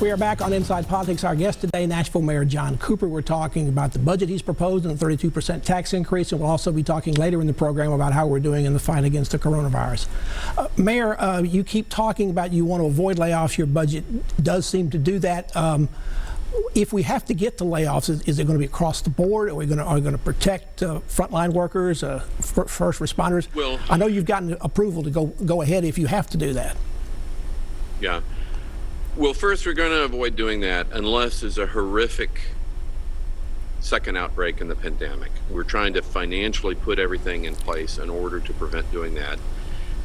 We are back on Inside Politics. Our guest today, Nashville Mayor John Cooper. We're talking about the budget he's proposed and the 32% tax increase, and we'll also be talking later in the program about how we're doing in the fight against the coronavirus. Mayor, you keep talking about you want to avoid layoffs. Your budget does seem to do that. If we have to get to layoffs, is it going to be across the board? Are we going to protect frontline workers, first responders? Well, I know you've gotten approval to go ahead if you have to do that. Yeah. Well, first, we're going to avoid doing that unless there's a horrific second outbreak in the pandemic. We're trying to financially put everything in place in order to prevent doing that.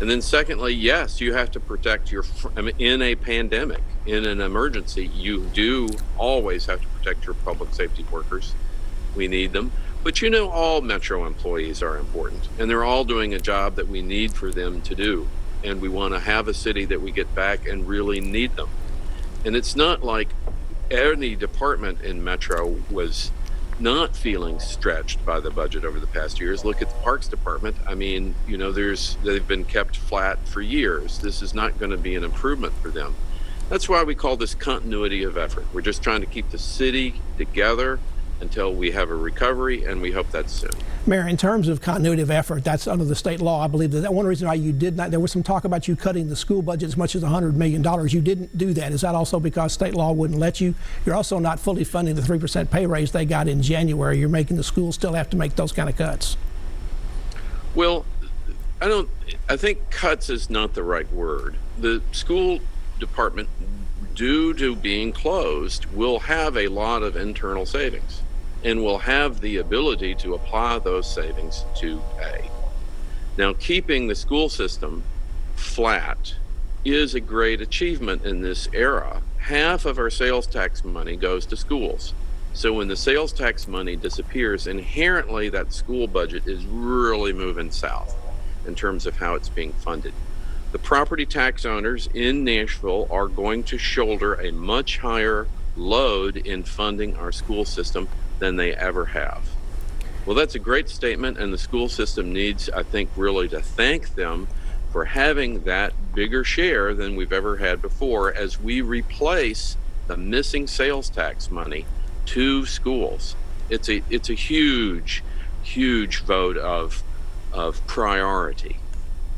And then secondly, yes, you have to protect in a pandemic, in an emergency, you do always have to protect your public safety workers. We need them. But you know, all Metro employees are important, and they're all doing a job that we need for them to do. And we want to have a city that we get back and really need them. And it's not like any department in Metro was not feeling stretched by the budget over the past years. Look at the Parks Department. I mean, you know, they've been kept flat for years. This is not going to be an improvement for them. That's why we call this continuity of effort. We're just trying to keep the city together until we have a recovery, and we hope that's soon. Mayor, in terms of continuity of effort, that's under the state law. I believe that one reason why you did not, there was some talk about you cutting the school budget as much as $100 million. You didn't do that. Is that also because state law wouldn't let you? You're also not fully funding the 3% pay raise they got in January. You're making the schools still have to make those kind of cuts. Well, I think cuts is not the right word. The school department, due to being closed, will have a lot of internal savings and will have the ability to apply those savings to pay. Now, keeping the school system flat is a great achievement in this era. Half of our sales tax money goes to schools. So when the sales tax money disappears, inherently that school budget is really moving south in terms of how it's being funded. The property tax owners in Nashville are going to shoulder a much higher load in funding our school system than they ever have. Well, that's a great statement, and the school system needs, I think, really to thank them for having that bigger share than we've ever had before as we replace the missing sales tax money to schools. It's a huge, huge vote of priority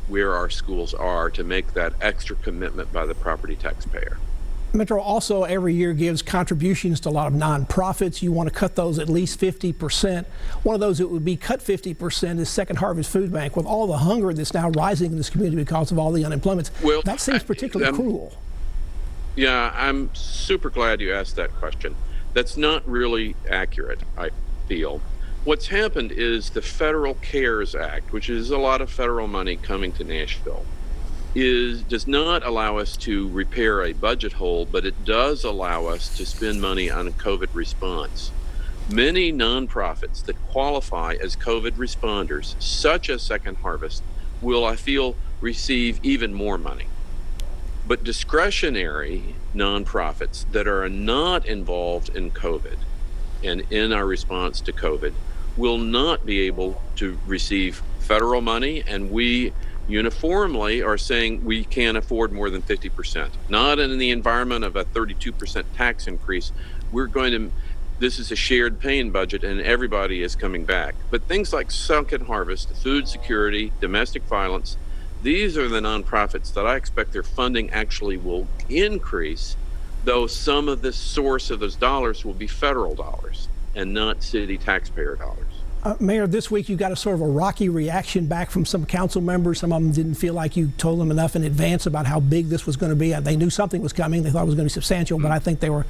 where our schools are to make that extra commitment by the property taxpayer. Metro also every year gives contributions to a lot of nonprofits. You want to cut those at least 50%. One of those that would be cut 50% is Second Harvest Food Bank. With all the hunger that's now rising in this community because of all the unemployment, well, that seems particularly cruel. Yeah, I'm super glad you asked that question. That's not really accurate, I feel. What's happened is the Federal CARES Act, which is a lot of federal money coming to Nashville, does not allow us to repair a budget hole, but it does allow us to spend money on a COVID response. Many nonprofits that qualify as COVID responders, such as Second Harvest, will, I feel, receive even more money. But discretionary nonprofits that are not involved in COVID and in our response to COVID will not be able to receive federal money, and we uniformly are saying we can't afford more than 50%. Not in the environment of a 32% tax increase. This is a shared pain budget, and everybody is coming back. But things like Second Harvest, food security, domestic violence, these are the nonprofits that I expect their funding actually will increase, though some of the source of those dollars will be federal dollars and not city taxpayer dollars. Mayor, this week you got a sort of a rocky reaction back from some council members. Some of them didn't feel like you told them enough in advance about how big this was going to be. They knew something was coming. They thought it was going to be substantial, but I think they were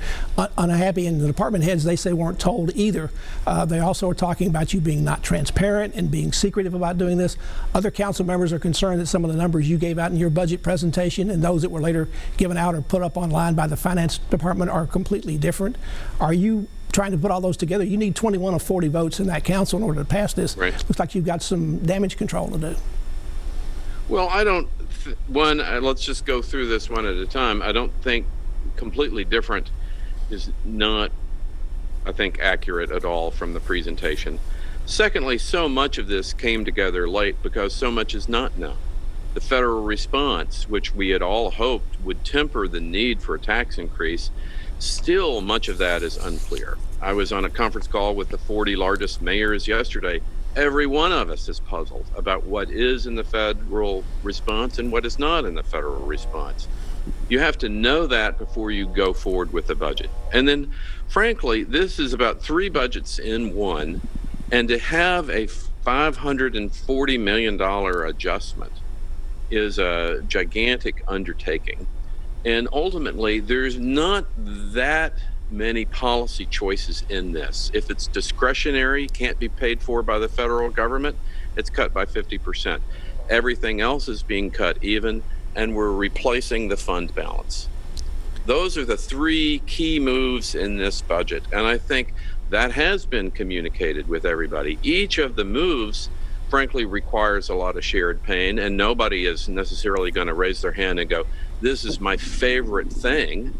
unhappy. And the department heads, they say, weren't told either. They also are talking about you being not transparent and being secretive about doing this. Other council members are concerned that some of the numbers you gave out in your budget presentation and those that were later given out or put up online by the finance department are completely different. Are you trying to put all those together? You need 21 of 40 votes in that council in order to pass this. Right. Looks like you've got some damage control to do. Well, I don't, let's just go through this one at a time. I don't think completely different is not, I think, accurate at all from the presentation. Secondly, so much of this came together late because so much is not known. The federal response, which we had all hoped would temper the need for a tax increase, still much of that is unclear. I was on a conference call with the 40 largest mayors yesterday. Every one of us is puzzled about what is in the federal response and what is not in the federal response. You have to know that before you go forward with the budget. And then, frankly, this is about 3 budgets in one, and to have a $540 million adjustment is a gigantic undertaking. And ultimately, there's not that many policy choices in this. If it's discretionary, can't be paid for by the federal government, it's cut by 50%. Everything else is being cut even, and we're replacing the fund balance. Those are the 3 key moves in this budget, and I think that has been communicated with everybody. Each of the moves, frankly, requires a lot of shared pain, and nobody is necessarily going to raise their hand and go, this is my favorite thing.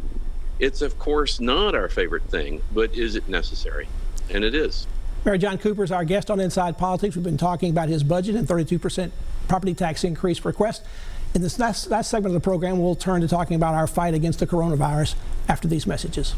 It's, of course, not our favorite thing, but is it necessary? And it is. Mayor John Cooper is our guest on Inside Politics. We've been talking about his budget and 32% property tax increase request. In this last segment of the program, we'll turn to talking about our fight against the coronavirus after these messages.